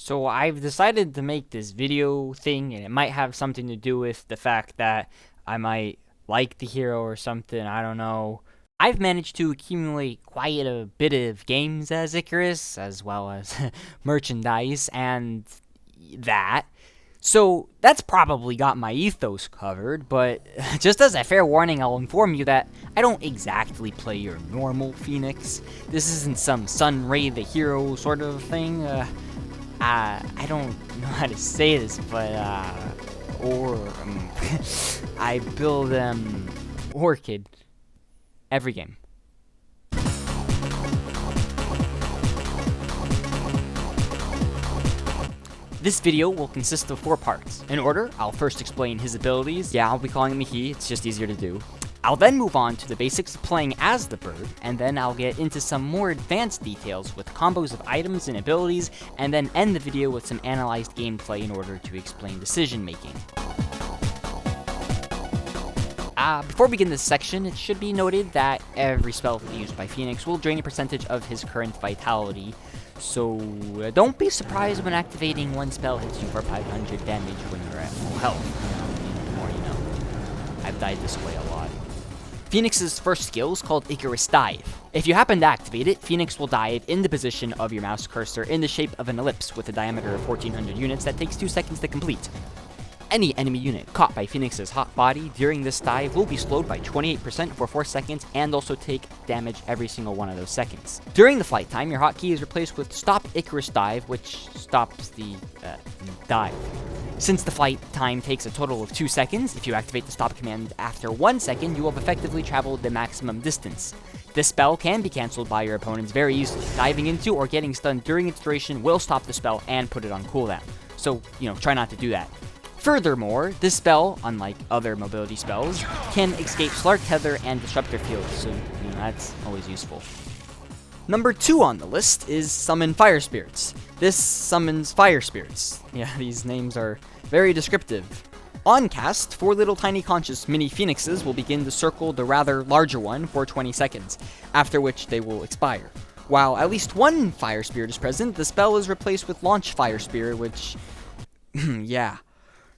So I've decided to make this video thing, and it might have something to do with the fact that I might like the hero or something, I don't know. I've managed to accumulate quite a bit of games as Icarus, as well as merchandise and that. So that's probably got my ethos covered, but just as a fair warning, I'll inform you that I don't exactly play your normal Phoenix. This isn't some Sunray the hero sort of thing. I don't know how to say this, but, I build, Orchid every game. This video will consist of 4 parts. In order, I'll first explain his abilities. Yeah, I'll be calling him a he, it's just easier to do. I'll then move on to the basics of playing as the Bürd, and then I'll get into some more advanced details with combos of items and abilities, and then end the video with some analyzed gameplay in order to explain decision making. Before we begin this section, it should be noted that every spell used by Phoenix will drain a percentage of his current vitality, so don't be surprised when activating one spell hits you for 500 damage when you're at full health. The more you know. I've died this way a lot. Phoenix's first skill is called Icarus Dive. If you happen to activate it, Phoenix will dive in the position of your mouse cursor in the shape of an ellipse with a diameter of 1400 units that takes 2 seconds to complete. Any enemy unit caught by Phoenix's hot body during this dive will be slowed by 28% for 4 seconds and also take damage every single one of those seconds. During the flight time, your hotkey is replaced with Stop Icarus Dive, which stops the dive. Since the flight time takes a total of 2 seconds, if you activate the stop command after 1 second, you will have effectively traveled the maximum distance. This spell can be cancelled by your opponents very easily. Diving into or getting stunned during its duration will stop the spell and put it on cooldown. So, try not to do that. Furthermore, this spell, unlike other mobility spells, can escape Slark Tether and Disruptor Field, so that's always useful. Number 2 on the list is Summon Fire Spirits. This summons fire spirits. Yeah, these names are very descriptive. On cast, 4 little tiny conscious mini phoenixes will begin to circle the rather larger one for 20 seconds, after which they will expire. While at least 1 fire spirit is present, the spell is replaced with Launch Fire Spirit, which... yeah.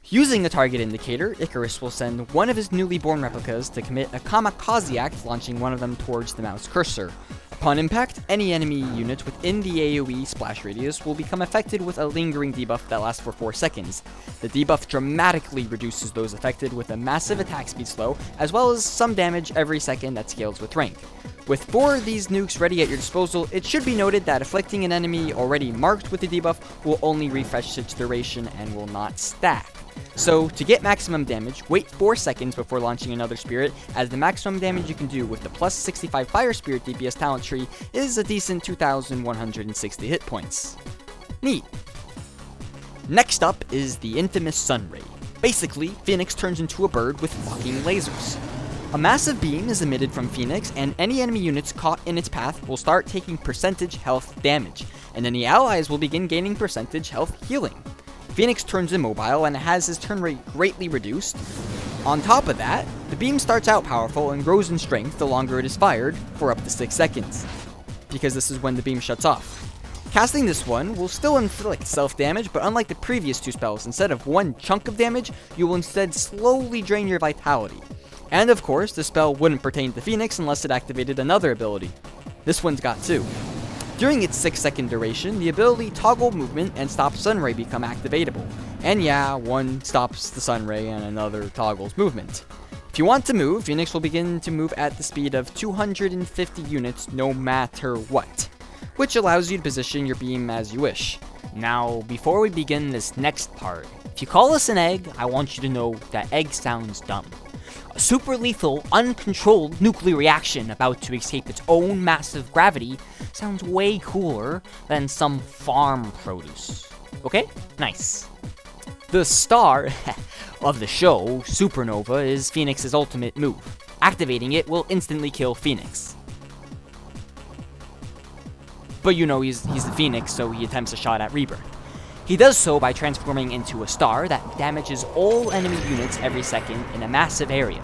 Using the target indicator, Icarus will send one of his newly born replicas to commit a kamikaze act, launching one of them towards the mouse cursor. Upon impact, any enemy unit within the AoE splash radius will become affected with a lingering debuff that lasts for 4 seconds. The debuff dramatically reduces those affected with a massive attack speed slow, as well as some damage every second that scales with rank. With 4 of these nukes ready at your disposal, it should be noted that afflicting an enemy already marked with the debuff will only refresh its duration and will not stack. So, to get maximum damage, wait 4 seconds before launching another spirit, as the maximum damage you can do with the plus 65 Fire Spirit DPS talent tree is a decent 2,160 hit points. Neat. Next up is the infamous Sunray. Basically, Phoenix turns into a bird with fucking lasers. A massive beam is emitted from Phoenix, and any enemy units caught in its path will start taking percentage health damage, and any allies will begin gaining percentage health healing. Phoenix turns immobile and has his turn rate greatly reduced. On top of that, the beam starts out powerful and grows in strength the longer it is fired, for up to 6 seconds, because this is when the beam shuts off. Casting this one will still inflict self-damage, but unlike the previous 2 spells, instead of one chunk of damage, you will instead slowly drain your vitality. And of course, the spell wouldn't pertain to Phoenix unless it activated another ability. This one's got 2. During its 6-second duration, the ability Toggle Movement and Stop Sunray become activatable. And yeah, one stops the Sunray and another toggles movement. If you want to move, Phoenix will begin to move at the speed of 250 units no matter what, which allows you to position your beam as you wish. Now, before we begin this next part, if you call this an egg, I want you to know that egg sounds dumb. A super lethal, uncontrolled nuclear reaction about to escape its own massive gravity sounds way cooler than some farm produce. Okay? Nice. The star of the show, Supernova, is Phoenix's ultimate move. Activating it will instantly kill Phoenix. But he's the Phoenix, so he attempts a shot at Rebirth. He does so by transforming into a star that damages all enemy units every second in a massive area.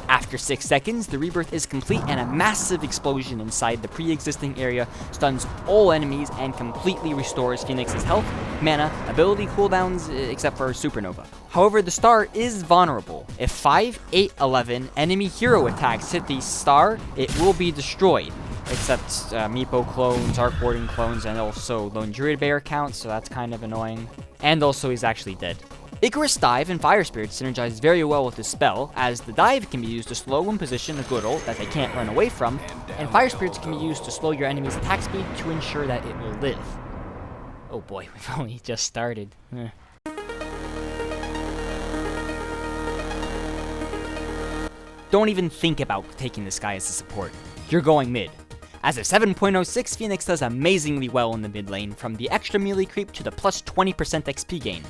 After 6 seconds, the rebirth is complete and a massive explosion inside the pre-existing area stuns all enemies and completely restores Phoenix's health, mana, ability cooldowns, except for Supernova. However, the star is vulnerable. If 5, 8, 11 enemy hero attacks hit the star, it will be destroyed. Except Meepo clones, Arc Warden clones, and also Lone Druid Bear counts, so that's kind of annoying. And also he's actually dead. Icarus Dive and Fire Spirit synergize very well with this spell, as the Dive can be used to slow and position a good ult that they can't run away from, and Fire Spirits can be used to slow your enemy's attack speed to ensure that it will live. Oh boy, we've only just started. Don't even think about taking this guy as a support. You're going mid. As a 7.06, Phoenix does amazingly well in the mid lane, from the extra melee creep to the plus 20% XP gain.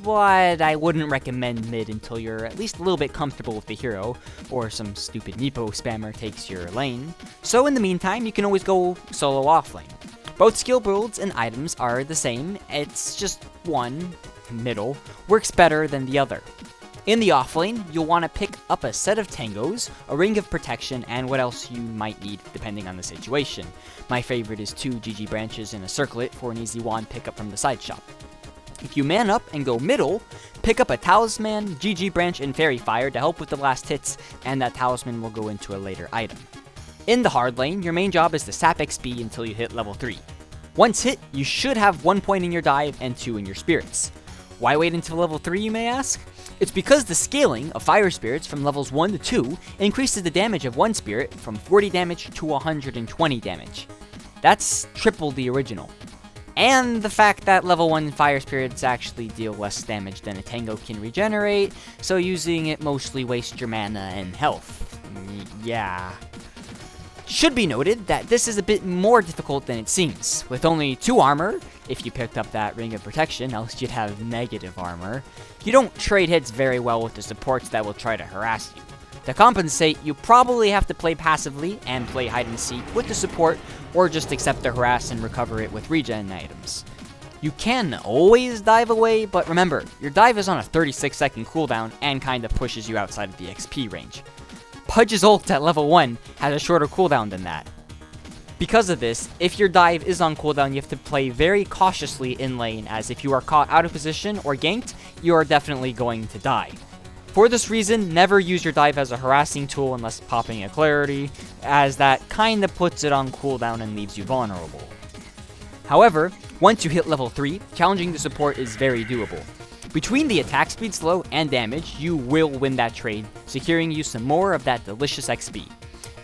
But I wouldn't recommend mid until you're at least a little bit comfortable with the hero, or some stupid Meepo spammer takes your lane. So in the meantime, you can always go solo offlane. Both skill builds and items are the same, it's just one, middle, works better than the other. In the offlane, you'll want to pick up a set of tangos, a ring of protection, and what else you might need depending on the situation. My favorite is 2 GG branches and a circlet for an easy wand pickup from the side shop. If you man up and go middle, pick up a talisman, GG branch, and fairy fire to help with the last hits, and that talisman will go into a later item. In the hard lane, your main job is to sap XP until you hit level 3. Once hit, you should have 1 point in your dive and 2 in your spirits. Why wait until level 3, you may ask? It's because the scaling of fire spirits from levels 1 to 2 increases the damage of one spirit from 40 damage to 120 damage. That's triple the original. And the fact that level 1 fire spirits actually deal less damage than a tango can regenerate, so using it mostly wastes your mana and health. Yeah. Should be noted that this is a bit more difficult than it seems. With only 2 armor, if you picked up that ring of protection, else you'd have negative armor, you don't trade hits very well with the supports that will try to harass you. To compensate, you probably have to play passively and play hide and seek with the support, or just accept the harass and recover it with regen items. You can always dive away, but remember, your dive is on a 36-second cooldown and kinda pushes you outside of the XP range. Pudge's ult at level 1 has a shorter cooldown than that. Because of this, if your dive is on cooldown, you have to play very cautiously in lane, as if you are caught out of position or ganked, you are definitely going to die. For this reason, never use your dive as a harassing tool unless popping a clarity, as that kinda puts it on cooldown and leaves you vulnerable. However, once you hit level 3, challenging the support is very doable. Between the attack speed slow and damage, you will win that trade, securing you some more of that delicious XP.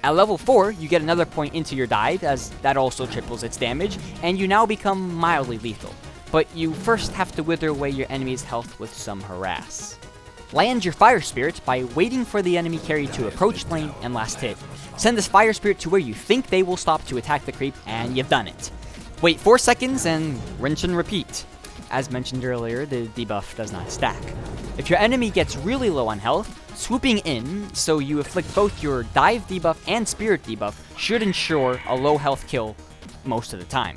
At level 4, you get another point into your dive, as that also triples its damage, and you now become mildly lethal. But you first have to wither away your enemy's health with some harass. Land your Fire Spirit by waiting for the enemy carry to approach lane and last hit. Send this Fire Spirit to where you think they will stop to attack the creep, and you've done it. Wait 4 seconds and rinse and repeat. As mentioned earlier, the debuff does not stack. If your enemy gets really low on health, swooping in so you inflict both your dive debuff and spirit debuff should ensure a low health kill most of the time.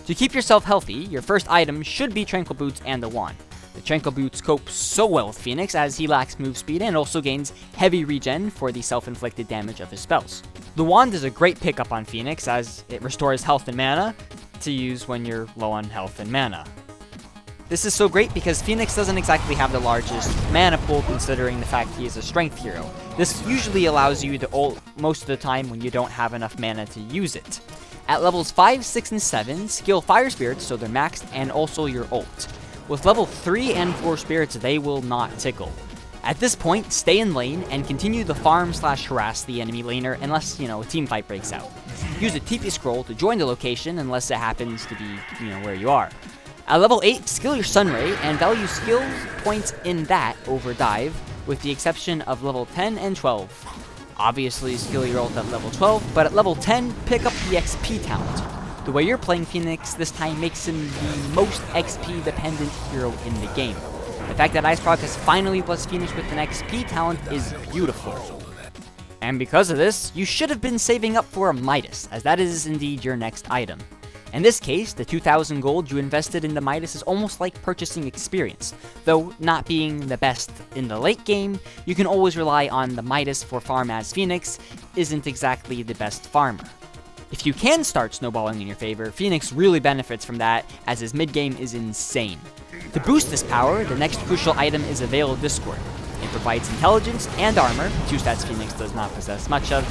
To keep yourself healthy, your first item should be Tranquil Boots and the wand. The Tranquil Boots cope so well with Phoenix as he lacks move speed and also gains heavy regen for the self-inflicted damage of his spells. The wand is a great pickup on Phoenix as it restores health and mana to use when you're low on health and mana. This is so great because Phoenix doesn't exactly have the largest mana pool considering the fact he is a strength hero. This usually allows you to ult most of the time when you don't have enough mana to use it. At levels 5, 6, and 7, skill Fire Spirits so they're maxed and also your ult. With level 3 and 4 spirits, they will not tickle. At this point, stay in lane and continue the farm/harass the enemy laner unless, a team fight breaks out. Use a TP scroll to join the location unless it happens to be, where you are. At level 8, skill your Sunray and value skill points in that over dive, with the exception of level 10 and 12. Obviously, skill your ult at level 12, but at level 10, pick up the XP talent. The way you're playing Phoenix this time makes him the most XP-dependent hero in the game. The fact that Iceprog has finally blessed Phoenix with an XP talent is beautiful. And because of this, you should have been saving up for a Midas, as that is indeed your next item. In this case, the 2,000 gold you invested in the Midas is almost like purchasing experience. Though not being the best in the late game, you can always rely on the Midas for farm, as Phoenix isn't exactly the best farmer. If you can start snowballing in your favor, Phoenix really benefits from that, as his mid-game is insane. To boost this power, the next crucial item is a Veil of Discord. It provides intelligence and armor, two stats Phoenix does not possess much of.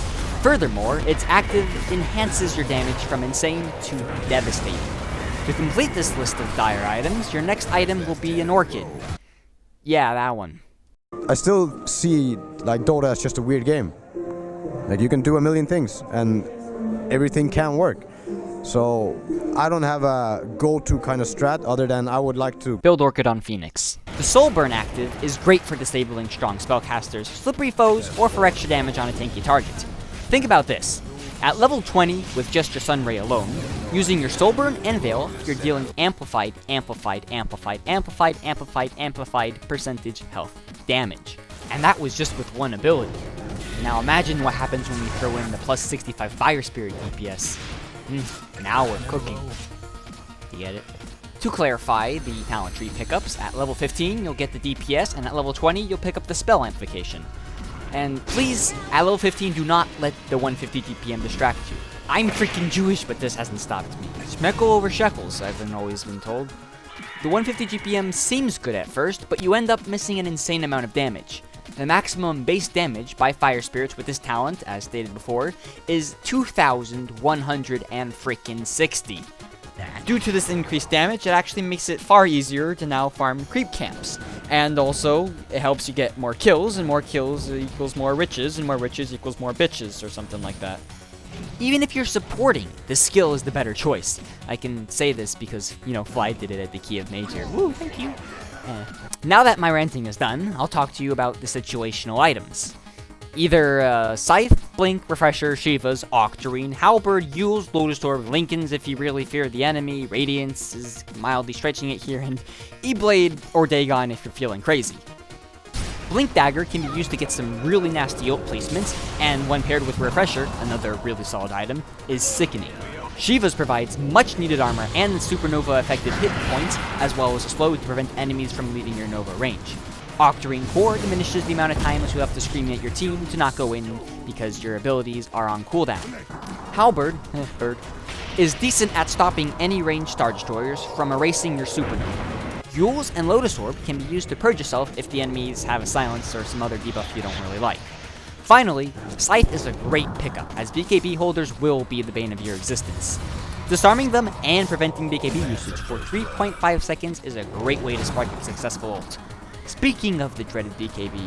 Furthermore, its active enhances your damage from insane to devastating. To complete this list of dire items, your next item will be an Orchid. Yeah, that one. I still see like Dota as just a weird game. Like you can do a million things and everything can work. So I don't have a go-to kind of strat other than I would like to build Orchid on Phoenix. The Soul Burn active is great for disabling strong spellcasters, slippery foes, or for extra damage on a tanky target. Think about this. At level 20, with just your Sunray alone, using your Soul Burn and Veil, you're dealing amplified percentage health damage. And that was just with one ability. Now imagine what happens when we throw in the plus 65 Fire Spirit DPS. Now we're cooking. You get it? To clarify the talent tree pickups, at level 15 you'll get the DPS, and at level 20 you'll pick up the spell amplification. And please, at level 15, do not let the 150 GPM distract you. I'm freaking Jewish, but this hasn't stopped me. Schmeckle over shekels, I've always been told. The 150 GPM seems good at first, but you end up missing an insane amount of damage. The maximum base damage by Fire Spirits with this talent, as stated before, is 2,160. Due to this increased damage, it actually makes it far easier to now farm creep camps. And also, it helps you get more kills, and more kills equals more riches, and more riches equals more bitches, or something like that. Even if you're supporting, this skill is the better choice. I can say this because, Fly did it at the Key of Major. Woo, thank you. Now that my ranting is done, I'll talk to you about the situational items. Either Scythe, Blink, Refresher, Shiva's, Octarine, Halberd, Yule's, Lotus Orb, Lincoln's if you really fear the enemy, Radiance is mildly stretching it here, and E-Blade or Dagon if you're feeling crazy. Blink Dagger can be used to get some really nasty ult placements, and when paired with Refresher, another really solid item, is sickening. Shiva's provides much needed armor and Supernova effective hit points, as well as a slow to prevent enemies from leaving your Nova range. Octarine Core diminishes the amount of times you have to scream at your team to not go in because your abilities are on cooldown. Halberd, Bürd, is decent at stopping any ranged Star Destroyers from erasing your Supernova. Yule's and Lotus Orb can be used to purge yourself if the enemies have a silence or some other debuff you don't really like. Finally, Scythe is a great pickup, as BKB holders will be the bane of your existence. Disarming them and preventing BKB usage for 3.5 seconds is a great way to spark a successful ult. Speaking of the dreaded BKB,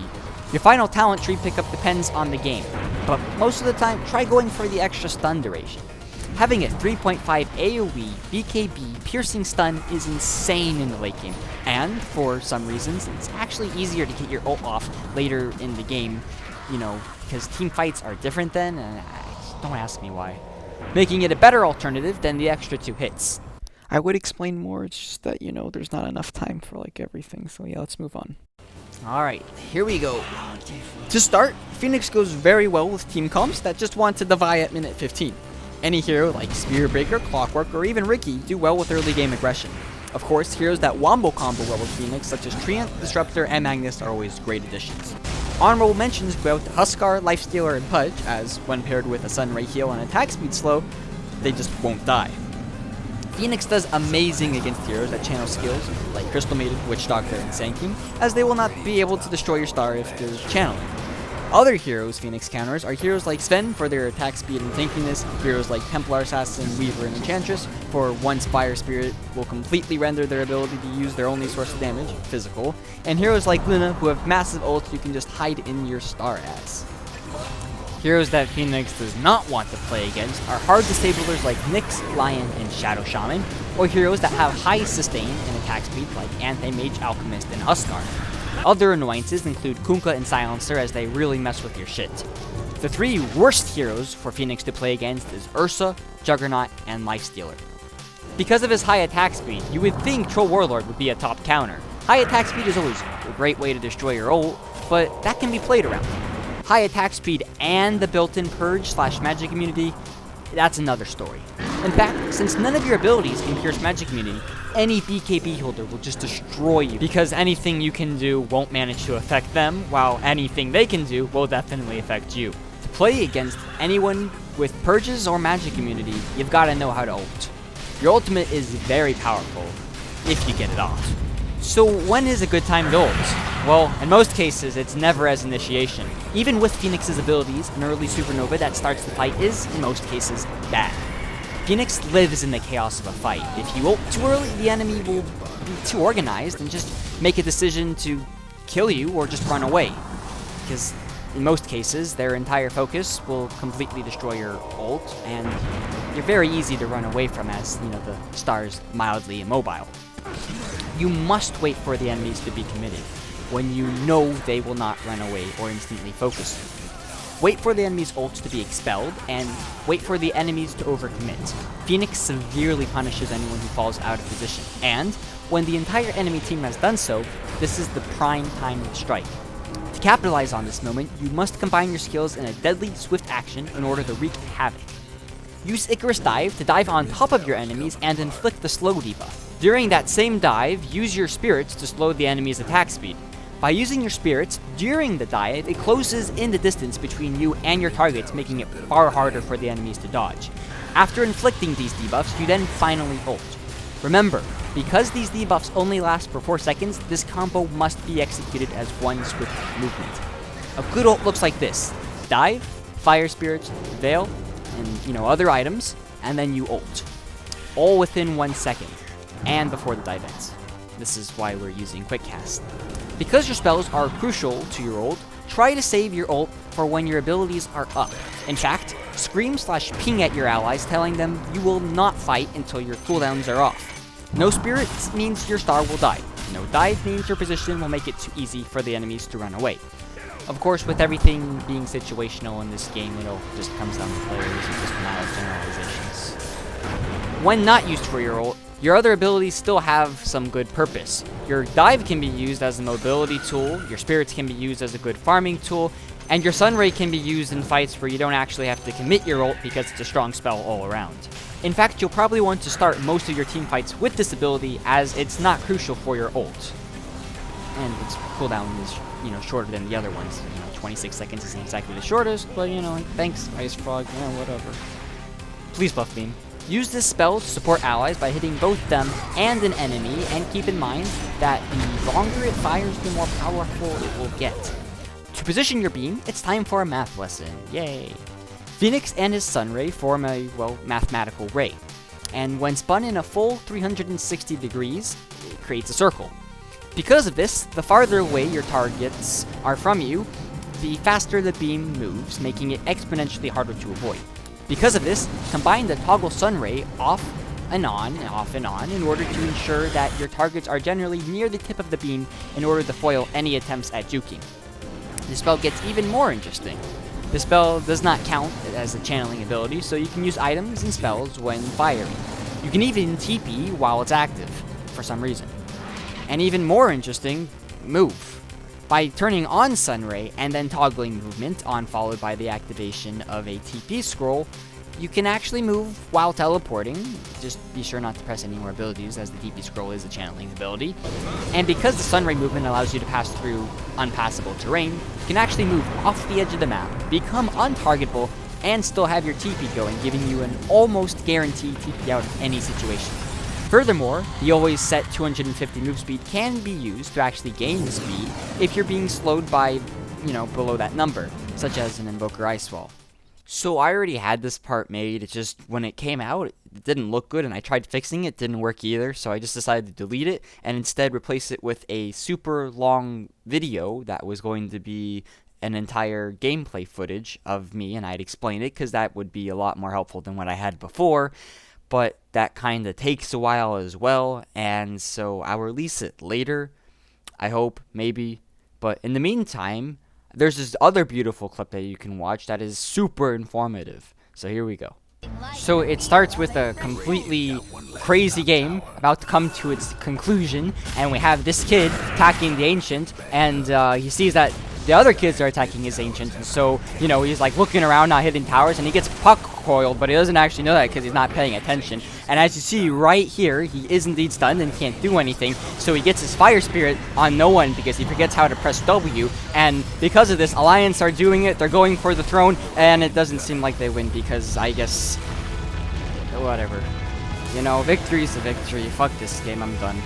your final talent tree pickup depends on the game, but most of the time, try going for the extra stun duration. Having a 3.5 AoE BKB piercing stun is insane in the late game, and for some reasons, it's actually easier to get your ult off later in the game, because team fights are different then, and don't ask me why. Making it a better alternative than the extra 2 hits. I would explain more, it's just that, there's not enough time for, everything, so yeah, let's move on. Alright, here we go. To start, Phoenix goes very well with team comps that just want to divide at minute 15. Any hero like Spearbreaker, Clockwork, or even Ricky do well with early game aggression. Of course, heroes that wombo combo well with Phoenix, such as Treant, Disruptor, and Magnus are always great additions. Honorable mentions go out to Huskar, Lifestealer, and Pudge, as when paired with a Sunray heal and attack speed slow, they just won't die. Phoenix does amazing against heroes that channel skills like Crystal Maiden, Witch Doctor, and Sand King, as they will not be able to destroy your star if there's channeling. Other heroes Phoenix counters are heroes like Sven for their attack speed and tankiness, heroes like Templar Assassin, Weaver, and Enchantress for once Fire Spirit will completely render their ability to use their only source of damage, physical, and heroes like Luna who have massive ults you can just hide in your star as. Heroes that Phoenix does not want to play against are hard disablers like Nyx, Lion, and Shadow Shaman, or heroes that have high sustain and attack speed like Anti-Mage, Alchemist, and Huskar. Other annoyances include Kunkka and Silencer as they really mess with your shit. The 3 worst heroes for Phoenix to play against is Ursa, Juggernaut, and Lifestealer. Because of his high attack speed, you would think Troll Warlord would be a top counter. High attack speed is always a great way to destroy your ult, but that can be played around. High attack speed and the built-in purge / magic immunity, that's another story. In fact, since none of your abilities can pierce magic immunity, any BKB holder will just destroy you, because anything you can do won't manage to affect them, while anything they can do will definitely affect you. To play against anyone with purges or magic immunity, you've got to know how to ult. Your ultimate is very powerful, if you get it off. So when is a good time to ult? Well, in most cases, it's never as initiation. Even with Phoenix's abilities, an early supernova that starts the fight is, in most cases, bad. Phoenix lives in the chaos of a fight. If you ult too early, the enemy will be too organized and just make a decision to kill you or just run away. Because in most cases, their entire focus will completely destroy your ult, and you're very easy to run away from as, the star's mildly immobile. You must wait for the enemies to be committed, when you know they will not run away or instantly focus you. Wait for the enemy's ults to be expelled, and wait for the enemies to overcommit. Phoenix severely punishes anyone who falls out of position, and when the entire enemy team has done so, this is the prime time to strike. To capitalize on this moment, you must combine your skills in a deadly, swift action in order to wreak havoc. Use Icarus Dive to dive on top of your enemies and inflict the slow debuff. During that same dive, use your spirits to slow the enemy's attack speed. By using your spirits during the dive, it closes in the distance between you and your targets, making it far harder for the enemies to dodge. After inflicting these debuffs, you then finally ult. Remember, because these debuffs only last for 4 seconds, this combo must be executed as one swift movement. A good ult looks like this: dive, fire spirits, veil, and other items, and then you ult. All within 1 second, and before the dive ends. This is why we're using quick cast. Because your spells are crucial to your ult, try to save your ult for when your abilities are up. In fact, scream/ping at your allies, telling them you will not fight until your cooldowns are off. No spirits means your star will die. No dive means your position will make it too easy for the enemies to run away. Of course, with everything being situational in this game, it all just comes down to players and just not generalizations. When not used for your ult, your other abilities still have some good purpose. Your dive can be used as a mobility tool, your spirits can be used as a good farming tool, and your sunray can be used in fights where you don't actually have to commit your ult because it's a strong spell all around. In fact, you'll probably want to start most of your team fights with this ability, as it's not crucial for your ult. And its cooldown is, shorter than the other ones. 26 seconds isn't exactly the shortest, but thanks, Ice Frog, whatever. Please buff beam. Use this spell to support allies by hitting both them and an enemy, and keep in mind that the longer it fires, the more powerful it will get. To position your beam, it's time for a math lesson. Yay! Phoenix and his sunray form a, mathematical ray, and when spun in a full 360 degrees, it creates a circle. Because of this, the farther away your targets are from you, the faster the beam moves, making it exponentially harder to avoid. Because of this, combine the toggle sunray off and on, in order to ensure that your targets are generally near the tip of the beam in order to foil any attempts at juking. The spell gets even more interesting. The spell does not count as a channeling ability, so you can use items and spells when firing. You can even TP while it's active, for some reason. And even more interesting, move. By turning on Sunray and then toggling movement on, followed by the activation of a TP scroll, you can actually move while teleporting. Just be sure not to press any more abilities, as the TP scroll is a channeling ability. And because the Sunray movement allows you to pass through unpassable terrain, you can actually move off the edge of the map, become untargetable, and still have your TP going, giving you an almost guaranteed TP out of any situation. Furthermore, the always set 250 move speed can be used to actually gain the speed if you're being slowed by, below that number, such as an Invoker Ice Wall. So I already had this part made, it just, when it came out, it didn't look good, and I tried fixing it, didn't work either, so I just decided to delete it, and instead replace it with a super long video that was going to be an entire gameplay footage of me, and I'd explain it, because that would be a lot more helpful than what I had before. But that kind of takes a while as well, and so I'll release it later, I hope, maybe. But in the meantime, there's this other beautiful clip that you can watch that is super informative. So here we go. So it starts with a completely crazy game about to come to its conclusion, and we have this kid attacking the Ancient, and he sees that the other kids are attacking his ancient, and so, you know, he's like looking around, not hitting towers, and he gets puck coiled, but he doesn't actually know that because he's not paying attention. And as you see right here, he is indeed stunned and can't do anything, so he gets his Fire Spirit on no one because he forgets how to press W, and because of this, Alliance are doing it, they're going for the throne, and it doesn't seem like they win because, I guess, whatever. You know, victory's a victory. Fuck this game, I'm done.